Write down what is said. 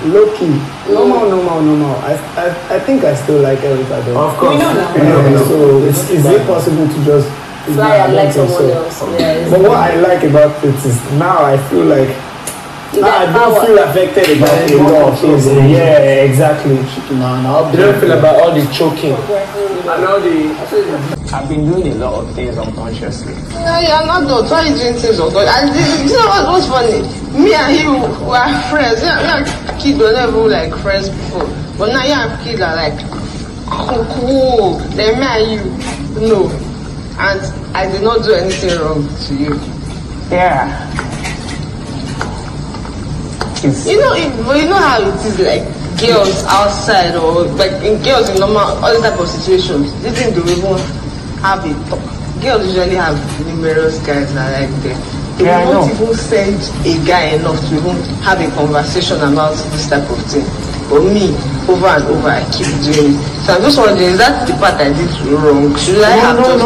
Low key. Normal. I think I still like Erica though. Of course. So is it possible to just fly and like someone else? Yeah, but what I like about it is now I feel like I don't feel affected about a lot of things. Yeah, exactly. You don't feel about all the choking and all the. I've been doing a lot of things unconsciously. No, you're not though. Why are you doing things unconsciously? And you know what's funny? Me and you were friends. Me and kids were never like friends before. But now you and kids are like cool. Then me and you, no. And I did not do anything wrong to you. Yeah. You know how it is like girls outside or like girls in normal other type of situations. They think they even have a talk. Girls usually have numerous guys that like them. They won't even send a guy enough to even have a conversation about this type of thing. But me, over and over, I keep doing it. So I'm just wondering, is that the part I did wrong? Should I have just